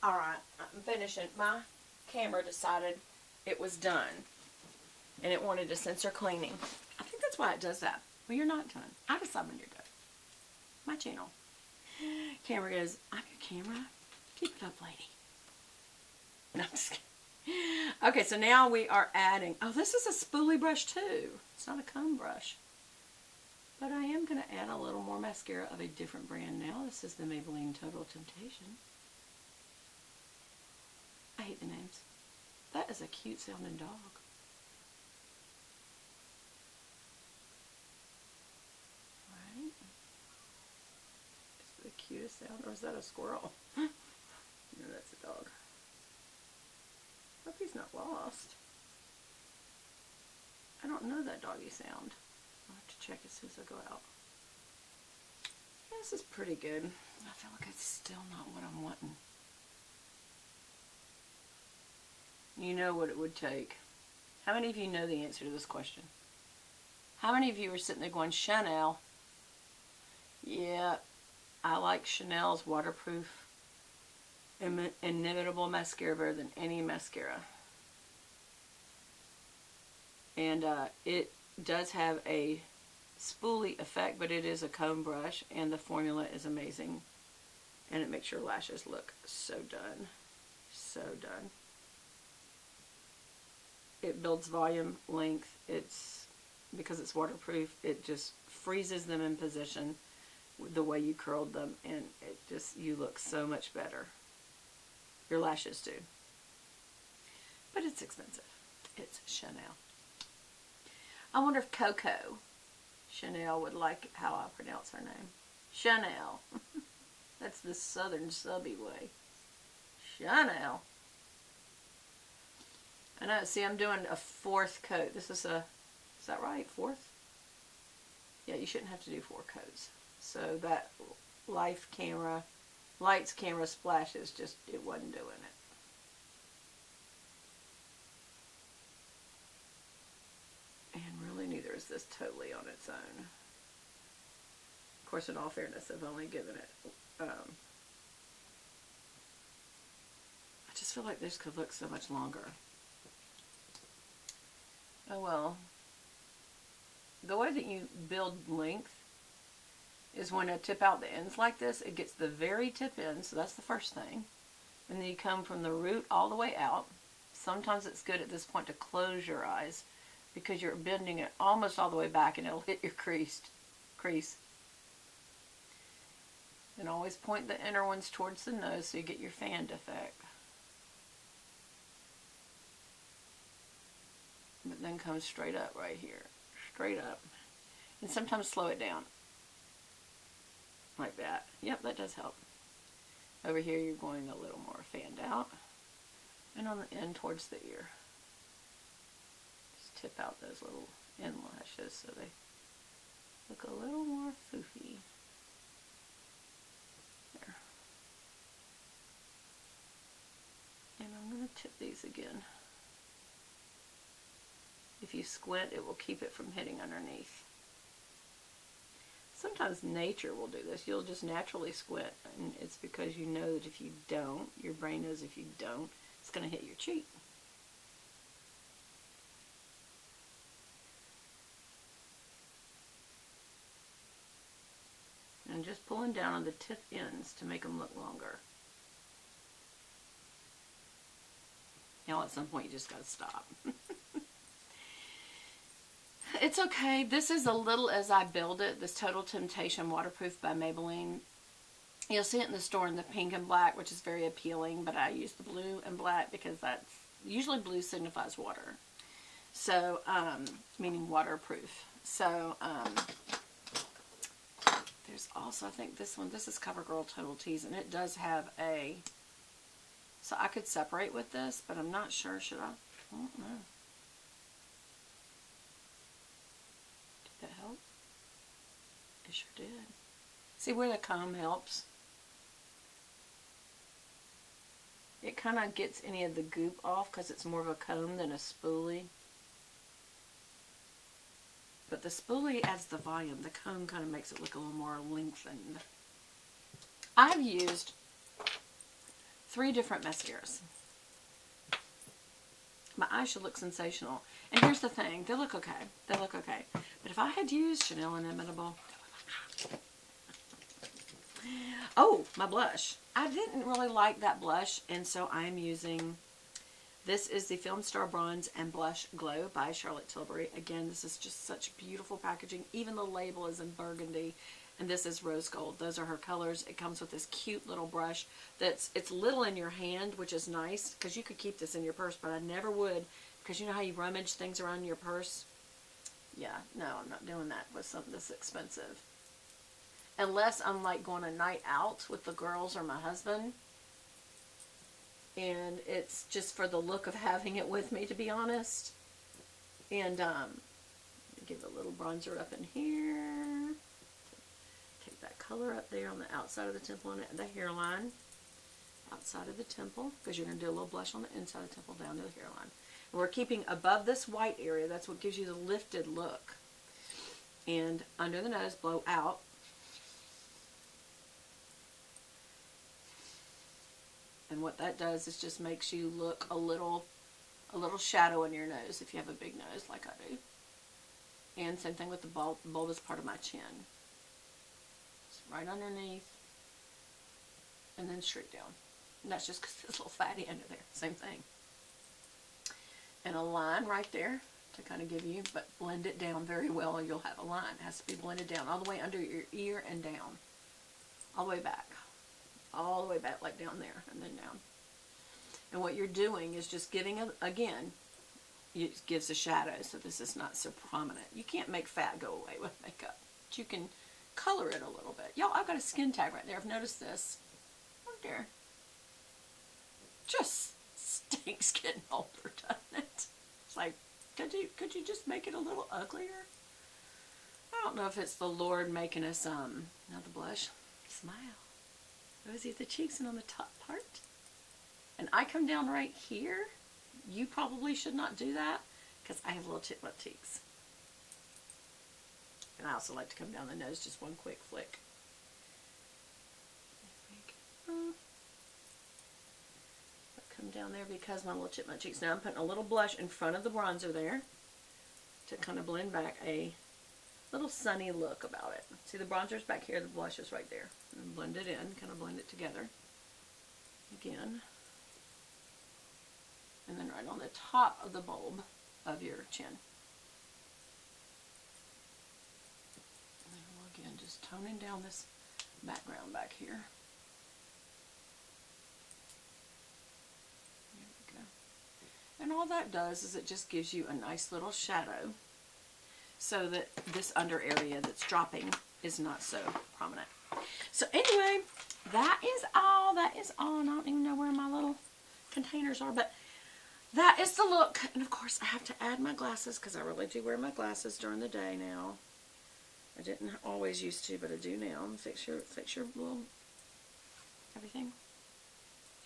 Alright, I'm finishing. My camera decided it was done. And it wanted to censor cleaning. I think that's why it does that. Well, you're not done. I decide when you're done. My channel. Camera goes, I'm your camera. Keep it up, lady. No, I'm just kidding. Okay, so now we are adding, oh, this is a spoolie brush too. It's not a comb brush. But I am going to add a little more mascara of a different brand now. This is the Maybelline Total Temptation. I hate the names. That is a cute sounding dog. Right? It's the cutest sound. Or is that a squirrel? No, that's a dog. Hope he's not lost. I don't know that doggy sound. I'll have to check as soon as I go out. Yeah, this is pretty good. I feel like it's still not what I'm wanting. You know what it would take. How many of you know the answer to this question? How many of you are sitting there going, Chanel? Yeah, I like Chanel's waterproof Inimitable mascara better than any mascara. And it does have a spoolie effect, but it is a comb brush, and the formula is amazing. And it makes your lashes look so done. So done. It builds volume, length. It's, because it's waterproof, it just freezes them in position the way you curled them, and it just, you look so much better. Your lashes do. But it's expensive. It's Chanel. I wonder if Coco Chanel would like how I pronounce her name. Chanel. That's the southern subby way. Chanel. I know, see, I'm doing a 4th coat. This is a, is that right? 4th? Yeah, you shouldn't have to do 4 coats. So that lights, camera, splashes, just, it wasn't doing it. And really neither is this totally on its own. Of course, in all fairness, I've only given it, I just feel like this could look so much longer. Oh well. The way that you build length is when I tip out the ends like this, it gets the very tip end, so that's the first thing. And then you come from the root all the way out. Sometimes it's good at this point to close your eyes because you're bending it almost all the way back and it'll hit your crease. And always point the inner ones towards the nose so you get your fanned effect. But then come straight up right here. Straight up. And sometimes slow it down. Like that. Yep, that does help. Over here you're going a little more fanned out. And on the end towards the ear. Just tip out those little end lashes so they look a little more foofy. There. And I'm going to tip these again. If you squint, it will keep it from hitting underneath. Sometimes nature will do this. You'll just naturally squint, and it's because you know that if you don't, your brain knows if you don't, it's going to hit your cheek. And just pulling down on the tip ends to make them look longer. Now at some point you just got to stop. It's okay. This is a little as I build it. This Total Temptation Waterproof by Maybelline. You'll see it in the store in the pink and black, which is very appealing, but I use the blue and black because that's, usually blue signifies water. So, meaning waterproof. So, there's also, I think this one, this is CoverGirl Total Tease, and it does have a, so I could separate with this, but I'm not sure, should I? I don't know. Did that help? It sure did. See where the comb helps? It kind of gets any of the goop off because it's more of a comb than a spoolie. But the spoolie adds the volume. The comb kind of makes it look a little more lengthened. I've used 3 different mascaras. My eyes should look sensational. And here's the thing. They look okay. They look okay. But if I had used Chanel Inimitable... Oh, my blush. I didn't really like that blush, and so I'm using... This is the Film Star Bronze and Blush Glow by Charlotte Tilbury. Again, this is just such beautiful packaging. Even the label is in burgundy, and this is rose gold. Those are her colors. It comes with this cute little brush it's little in your hand, which is nice, because you could keep this in your purse, but I never would, because you know how you rummage things around your purse? Yeah, no, I'm not doing that with something this expensive. Unless I'm like going a night out with the girls or my husband. And it's just for the look of having it with me, to be honest. And give a little bronzer up in here. Take that color up there on the outside of the temple and the hairline. Outside of the temple, because you're going to do a little blush on the inside of the temple down to the hairline. And we're keeping above this white area. That's what gives you the lifted look. And under the nose, blow out. And what that does is just makes you look a little shadow in your nose if you have a big nose like I do. And same thing with the bulbous part of my chin. It's right underneath and then straight down. And that's just because there's a little fatty under there. Same thing. And a line right there to kind of give you, but blend it down very well and you'll have a line. It has to be blended down all the way under your ear and down. All the way back. All the way back, like down there, and then down. And what you're doing is just giving, again, it gives a shadow, so this is not so prominent. You can't make fat go away with makeup, but you can color it a little bit. Y'all, I've got a skin tag right there. I've noticed this. Oh dear. Just stinks getting older, doesn't it? It's like, could you just make it a little uglier? I don't know if it's the Lord making us, not the blush, smile. Rosy at the cheeks and on the top part. And I come down right here. You probably should not do that because I have little chipmunk cheeks. And I also like to come down the nose, just one quick flick. There we go. Come down there because my little chipmunk cheeks. Now I'm putting a little blush in front of the bronzer there to kind of blend back a little sunny look about it. See, the bronzer's back here, the blush is right there. And blend it in, kind of blend it together. Again. And then right on the top of the bulb of your chin. And then we'll again just toning down this background back here. There we go. And all that does is it just gives you a nice little shadow so that this under area that's dropping is not so prominent. So anyway, that is all. That is all. And I don't even know where my little containers are, but that is the look. And of course, I have to add my glasses because I really do wear my glasses during the day now. I didn't always used to, but I do now. Fix your little everything.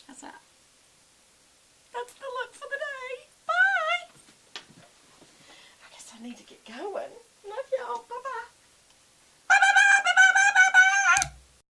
How's that?